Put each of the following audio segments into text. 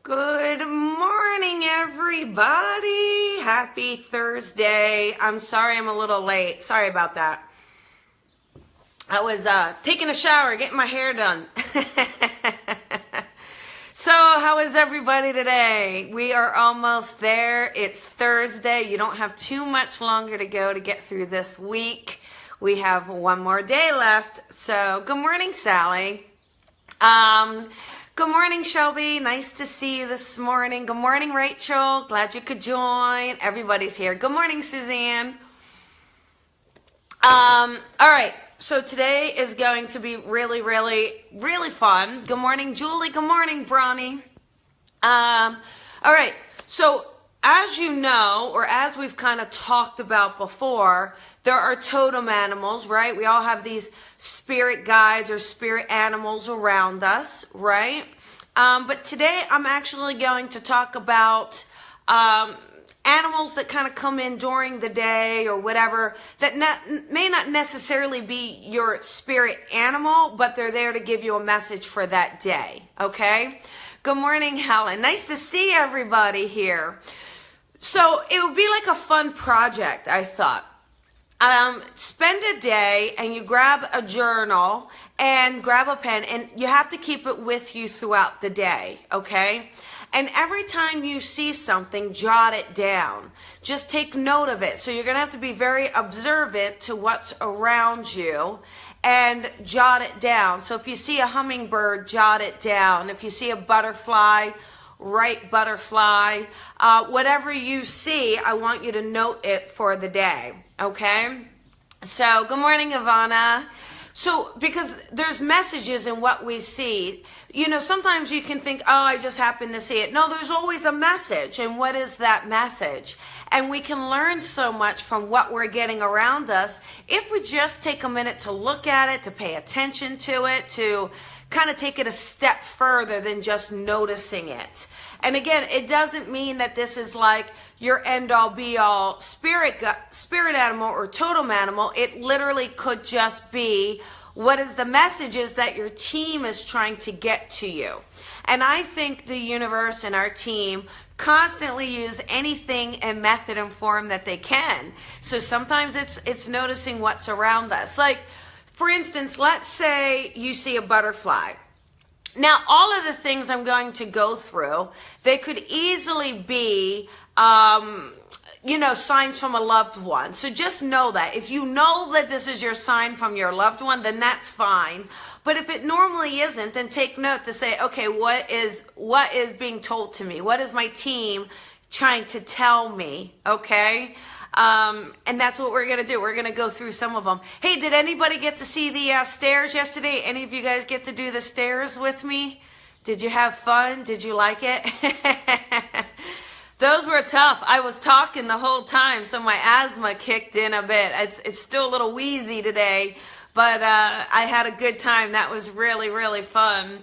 Good morning, everybody. Happy Thursday. I'm sorry I'm a little late. Sorry about that. I was taking a shower, getting my hair done. So, how is everybody today? We are almost there. It's Thursday. You don't have too much longer to go to get through this week. We have one more day left. So, good morning, Sally. Good morning, Shelby. Nice to see you this morning. Good morning, Rachel. Glad you could join. Everybody's here. Good morning, Suzanne. All right. So today is going to be really, really, really fun. Good morning, Julie. Good morning, Bronny. All right. So as you know, or as we've kind of talked about before, there are totem animals, right? We all have these spirit guides or spirit animals around us, right? But today I'm actually going to talk about animals that kind of come in during the day or whatever that may not necessarily be your spirit animal, but they're there to give you a message for that day, okay? Good morning, Helen. Nice to see everybody here. So it would be like a fun project, I thought. Spend a day and you grab a journal and grab a pen, and you have to keep it with you throughout the day, okay? And every time you see something, jot it down. Just take note of it. So you're going to have to be very observant to what's around you and jot it down. So if you see a hummingbird, jot it down. If you see a butterfly, write butterfly. Whatever you see, I want you to note it for the day, okay? So good morning, Ivana. So, because there's messages in what we see. You know, sometimes you can think, oh, I just happened to see it. No, there's always a message. And what is that message? And we can learn so much from what we're getting around us if we just take a minute to look at it, to pay attention to it, to kind of take it a step further than just noticing it. And again, it doesn't mean that this is like your end-all be-all spirit animal or totem animal. It literally could just be what is the messages that your team is trying to get to you. And I think the universe and our team constantly use anything and method and form that they can. So sometimes it's noticing what's around us. Like, for instance, let's say you see a butterfly. Now, all of the things I'm going to go through, they could easily be, signs from a loved one. So just know that. If you know that this is your sign from your loved one, then that's fine. But if it normally isn't, then take note to say, okay, what is being told to me? What is my team trying to tell me? Okay? And that's what we're going to do. We're going to go through some of them. Hey, did anybody get to see the stairs yesterday? Any of you guys get to do the stairs with me? Did you have fun? Did you like it? Those were tough. I was talking the whole time, so my asthma kicked in a bit. It's still a little wheezy today, but I had a good time. That was really, really fun.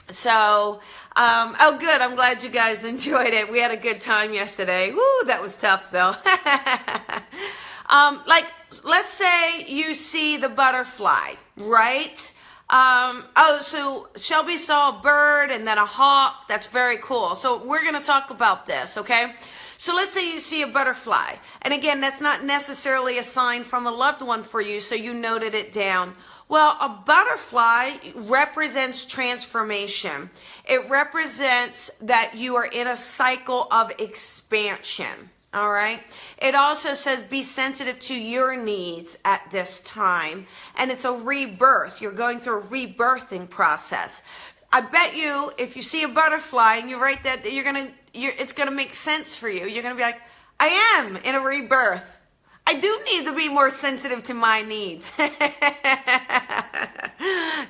So, oh good, I'm glad you guys enjoyed it. We had a good time yesterday. Woo, that was tough though. Like, let's say you see the butterfly, right? So Shelby saw a bird and then a hawk. That's very cool. So we're going to talk about this, okay? So let's say you see a butterfly. And again, that's not necessarily a sign from a loved one for you, so you noted it down. Well, a butterfly represents transformation. It represents that you are in a cycle of expansion. All right. It also says be sensitive to your needs at this time. And it's a rebirth. You're going through a rebirthing process. I bet you if you see a butterfly and you write that, it's going to make sense for you. You're going to be like, I am in a rebirth. I do need to be more sensitive to my needs.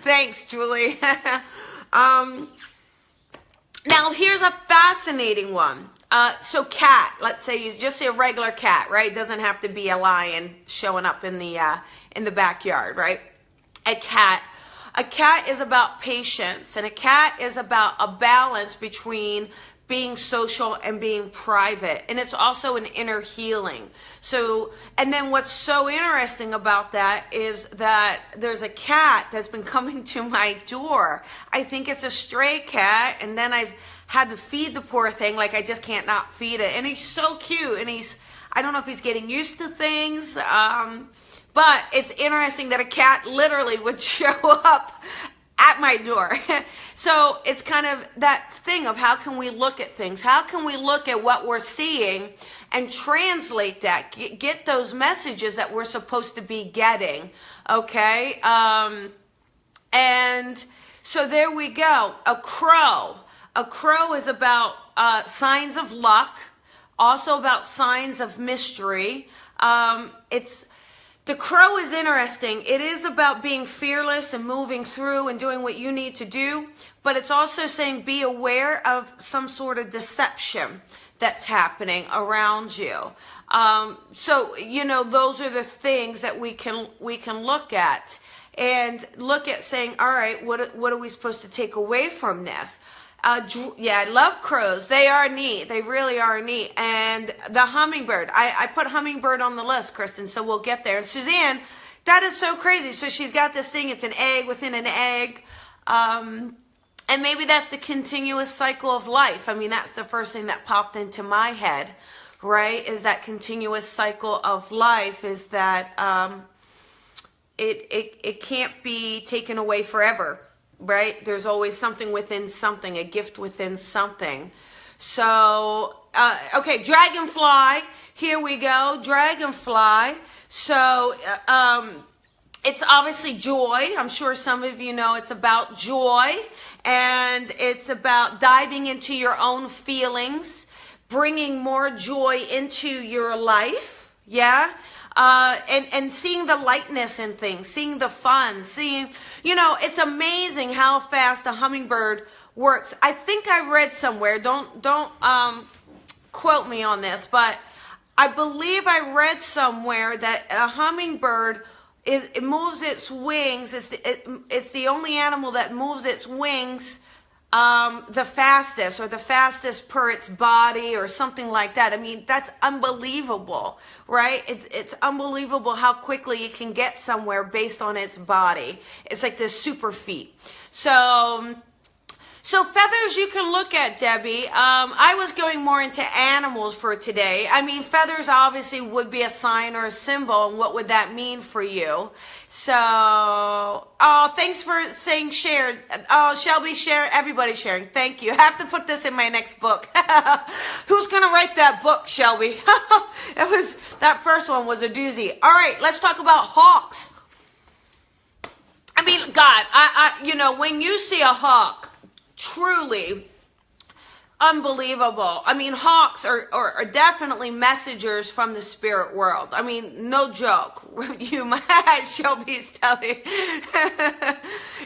Thanks, Julie. Now, here's a fascinating one. So cat, let's say you just see a regular cat, right? It doesn't have to be a lion showing up in the backyard, right? A cat is about patience, and a cat is about a balance between being social and being private. And it's also an inner healing. So, and then what's so interesting about that is that there's a cat that's been coming to my door. I think it's a stray cat, and then I've had to feed the poor thing. Like, I just can't not feed it. And he's so cute, and I don't know if he's getting used to things, but it's interesting that a cat literally would show up at my door. So it's kind of that thing of how can we look at things? How can we look at what we're seeing and translate that? Get those messages that we're supposed to be getting, okay? And so there we go. A crow. A crow is about signs of luck, also about signs of mystery. The crow is interesting. It is about being fearless and moving through and doing what you need to do, but it's also saying be aware of some sort of deception that's happening around you. So, you know, those are the things that we can look at and look at saying, all right, what are we supposed to take away from this? Yeah, I love crows. They are neat. They really are neat. And the hummingbird. I put hummingbird on the list, Kristen, so we'll get there. And Suzanne, that is so crazy. So she's got this thing. It's an egg within an egg. And maybe that's the continuous cycle of life. I mean, that's the first thing that popped into my head, right? Is that continuous cycle of life is that it can't be taken away forever. Right? There's always something within something, a gift within something. So, okay, dragonfly. Here we go. Dragonfly. So, it's obviously joy. I'm sure some of you know it's about joy. And it's about diving into your own feelings, bringing more joy into your life. Yeah? And seeing the lightness in things, seeing the fun, seeing, you know, it's amazing how fast a hummingbird works. I think I read somewhere, don't quote me on this, but I believe I read somewhere that a hummingbird it moves its wings. It's the only animal that moves its wings the fastest, or the fastest per its body, or something like that. I mean, that's unbelievable, right? It's unbelievable how quickly it can get somewhere based on its body. It's like this super feat. So feathers you can look at, Debbie. I was going more into animals for today. I mean, feathers obviously would be a sign or a symbol, and what would that mean for you? So, oh, thanks for saying share. Oh, Shelby, share. Everybody sharing. Thank you. I have to put this in my next book. Who's going to write that book, Shelby? That first one was a doozy. All right, let's talk about hawks. I mean, God, you know, when you see a hawk, truly unbelievable. I mean, hawks are definitely messengers from the spirit world. I mean, no joke. You might, Shelby's telling. Is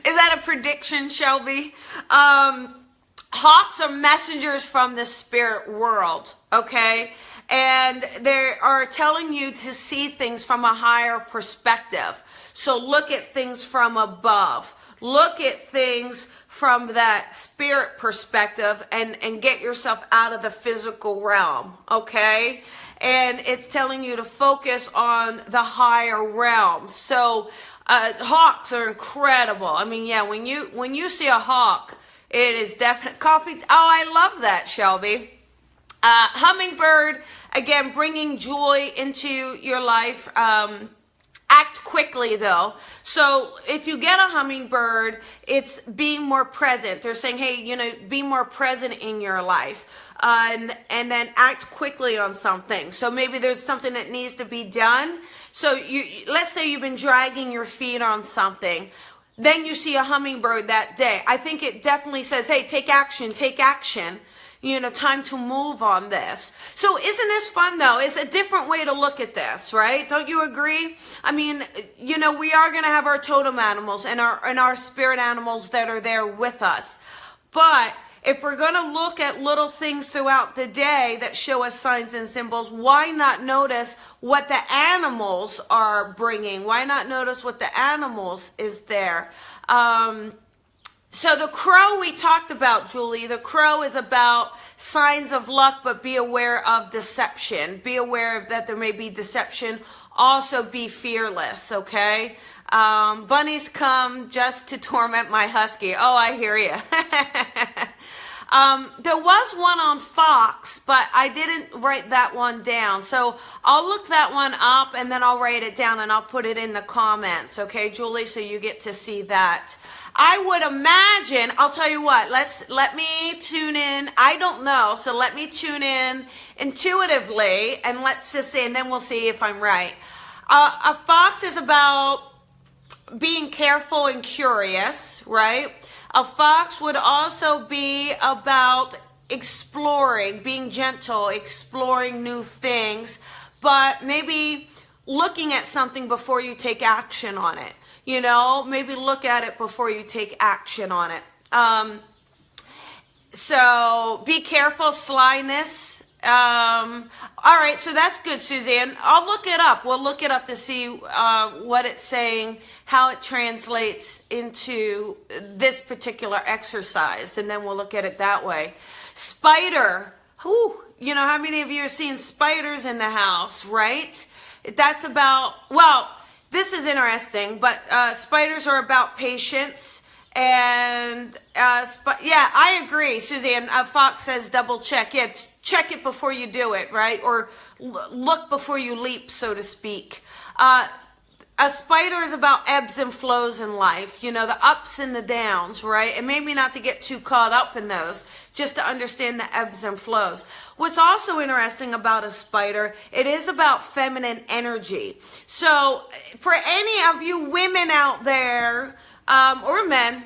that a prediction, Shelby? Hawks are messengers from the spirit world, okay? And they are telling you to see things from a higher perspective. So look at things from above. Look at things from that spirit perspective and get yourself out of the physical realm, okay? And it's telling you to focus on the higher realms. So hawks are incredible. I mean, yeah, when you see a hawk, it is definitely coffee. Oh, I love that, Shelby. Hummingbird, again, bringing joy into your life. Act quickly, though. So if you get a hummingbird, it's being more present. They're saying, hey, you know, be more present in your life. And then act quickly on something. So maybe there's something that needs to be done. So let's say you've been dragging your feet on something. Then you see a hummingbird that day. I think it definitely says, hey, take action, take action. You know, time to move on this. So isn't this fun, though? It's a different way to look at this, right? Don't you agree? I mean, you know, we are going to have our totem animals and our spirit animals that are there with us. But if we're going to look at little things throughout the day that show us signs and symbols, why not notice what the animals are bringing? Why not notice what the animals is there? So the crow we talked about, Julie, the crow is about signs of luck, but be aware of deception. Be aware of that there may be deception. Also be fearless, okay? Bunnies come just to torment my husky. Oh, I hear you. There was one on Fox, but I didn't write that one down. So I'll look that one up and then I'll write it down and I'll put it in the comments. Okay, Julie, so you get to see that. I would imagine, I'll tell you what, let me tune in. I don't know, so let me tune in intuitively and let's just see, and then we'll see if I'm right. A fox is about being careful and curious, right? A fox would also be about exploring, being gentle, exploring new things, but maybe looking at something before you take action on it. You know, maybe look at it before you take action on it. So be careful, slyness. All right, so that's good, Suzanne. I'll look it up. We'll look it up to see what it's saying, how it translates into this particular exercise, and then we'll look at it that way. Spider. Whew, you know, how many of you are seeing spiders in the house, right? That's about, well, this is interesting, but spiders are about patience. And yeah, I agree, Suzanne. Fox says double check. Yeah, check it before you do it, right? Or look before you leap, so to speak. A spider is about ebbs and flows in life, you know, the ups and the downs, right? And maybe not to get too caught up in those, just to understand the ebbs and flows. What's also interesting about a spider, it is about feminine energy. So for any of you women out there, or men,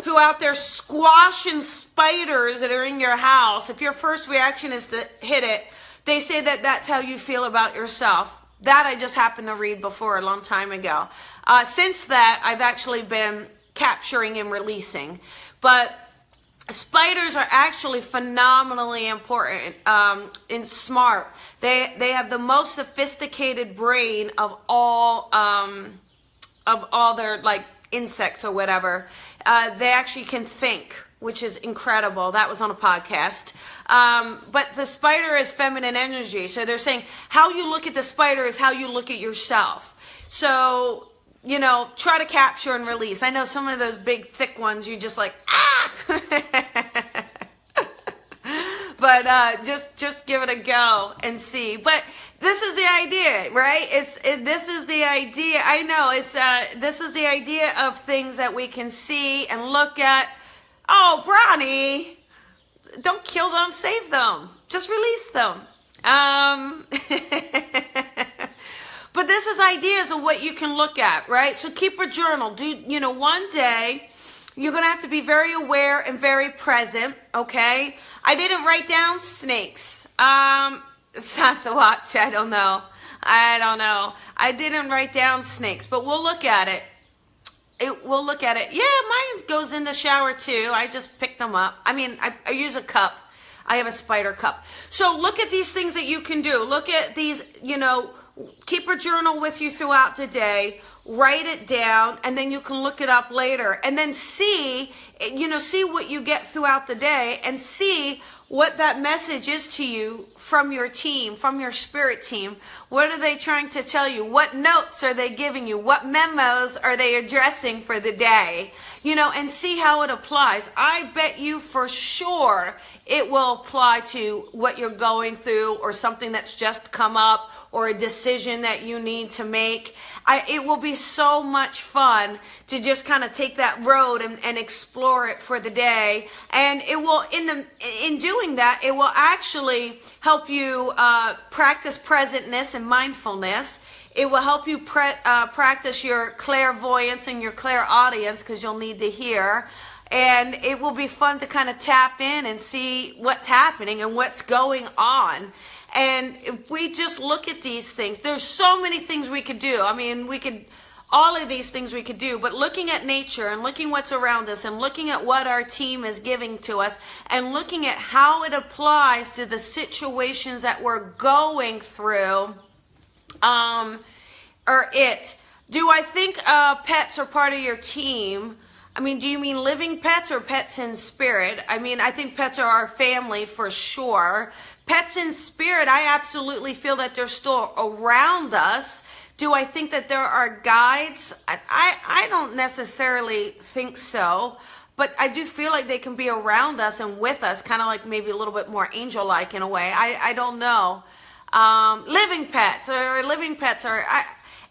who out there squashing spiders that are in your house, if your first reaction is to hit it, they say that that's how you feel about yourself. That I just happened to read before a long time ago. Since that, I've actually been capturing and releasing. But spiders are actually phenomenally important and smart. They have the most sophisticated brain of all their like insects or whatever. They actually can think, which is incredible. That was on a podcast. But the spider is feminine energy. So they're saying how you look at the spider is how you look at yourself. So, you know, try to capture and release. I know some of those big, thick ones, you just like, ah! But just give it a go and see. But this is the idea, right? This is the idea. I know this is the idea of things that we can see and look at. Oh, Bronny, don't kill them, save them. Just release them. But this is ideas of what you can look at, right? So keep a journal. One day you're going to have to be very aware and very present, okay? I didn't write down snakes. Sasawatch, I don't know. I didn't write down snakes, but we'll look at it. We'll look at it. Yeah, mine goes in the shower too. I just pick them up. I mean, I use a cup. I have a spider cup. So look at these things that you can do. Look at these, keep a journal with you throughout the day. Write it down, and then you can look it up later. And then see what you get throughout the day and see what that message is to you from your team, from your spirit team. What are they trying to tell you? What notes are they giving you? What memos are they addressing for the day? And see how it applies. I bet you for sure it will apply to what you're going through or something that's just come up or a decision that you need to make. It will be so much fun to just kind of take that road and explore it for the day. And it will, in doing that, it will actually help you practice presentness and mindfulness. It will help you practice your clairvoyance and your clairaudience, because you'll need to hear. And it will be fun to kind of tap in and see what's happening and what's going on. And if we just look at these things, there's so many things we could do. I mean, all of these things we could do, but looking at nature and looking what's around us and looking at what our team is giving to us and looking at how it applies to the situations that we're going through, Do I think pets are part of your team? I mean, do you mean living pets or pets in spirit? I mean, I think pets are our family for sure. Pets in spirit, I absolutely feel that they're still around us. Do I think that there are guides? I don't necessarily think so, but I do feel like they can be around us and with us, kind of like maybe a little bit more angel-like in a way. I don't know. Living pets are...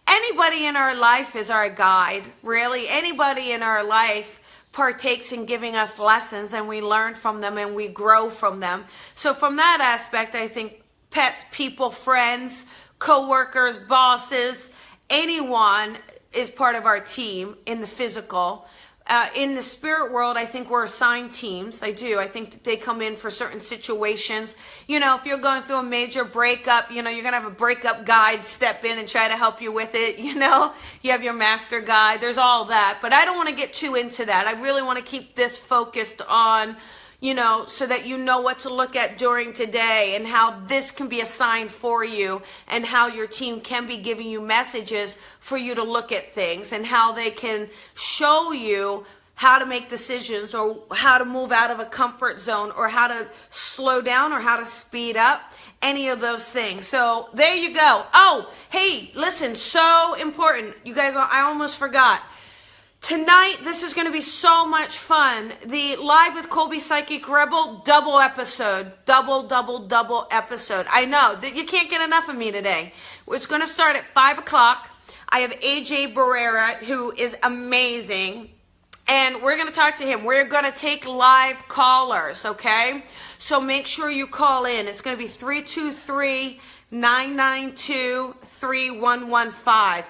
Anybody in our life is our guide, really. Anybody in our life partakes in giving us lessons, and we learn from them and we grow from them. So from that aspect, I think pets, people, friends, co-workers, bosses, anyone is part of our team in the physical. In the spirit world, I think we're assigned teams. I do. I think that they come in for certain situations. You know, if you're going through a major breakup, you know, you're going to have a breakup guide step in and try to help you with it. You know, you have your master guide. There's all that. But I don't want to get too into that. I really want to keep this focused on, you know, so that you know what to look at during today and how this can be assigned for you and how your team can be giving you messages for you to look at things and how they can show you how to make decisions or how to move out of a comfort zone or how to slow down or how to speed up, any of those things. So there you go. Oh, hey, listen, so important. You guys, I almost forgot. Tonight, this is going to be so much fun. The Live with Colby Psychic Rebel double episode. Double episode. I know that you can't get enough of me today. It's going to start at 5 o'clock. I have AJ Barrera, who is amazing. And we're going to talk to him. We're going to take live callers, okay? So make sure you call in. It's going to be 323-992-3115.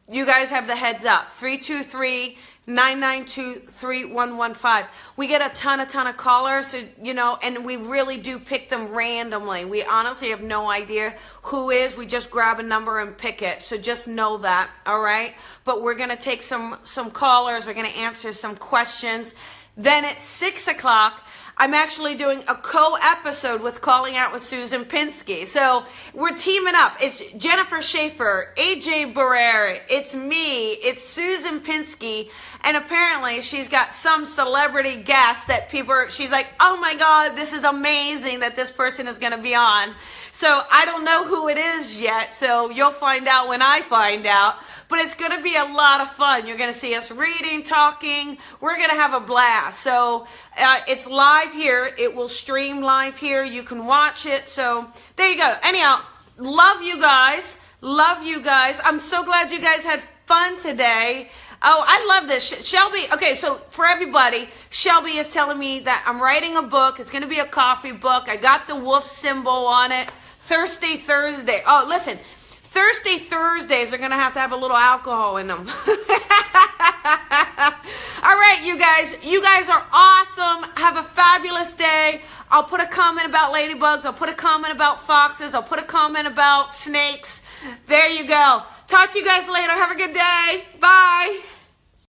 You guys have the heads up. 323-992-3115. We get a ton of callers, you know, and we really do pick them randomly. We honestly have no idea who is. We just grab a number and pick it. So just know that, all right? But we're going to take some callers. We're going to answer some questions. Then at 6 o'clock, I'm actually doing a co-episode with Calling Out with Susan Pinsky. So we're teaming up. It's Jennifer Schaefer, AJ Barrera, it's me, it's Susan Pinsky, and apparently she's got some celebrity guest that she's like, oh my God, this is amazing that this person is going to be on. So I don't know who it is yet, so you'll find out when I find out. But it's going to be a lot of fun. You're going to see us reading, talking. We're going to have a blast. So it's live here. It will stream live here. You can watch it. So there you go. Anyhow, love you guys. Love you guys. I'm so glad you guys had fun today. Oh, I love this. Shelby, okay, so for everybody, Shelby is telling me that I'm writing a book. It's going to be a coffee book. I got the wolf symbol on it. Thirsty Thursday. Oh, listen. Thirsty Thursdays are going to have a little alcohol in them. All right, you guys. You guys are awesome. Have a fabulous day. I'll put a comment about ladybugs. I'll put a comment about foxes. I'll put a comment about snakes. There you go. Talk to you guys later. Have a good day. Bye.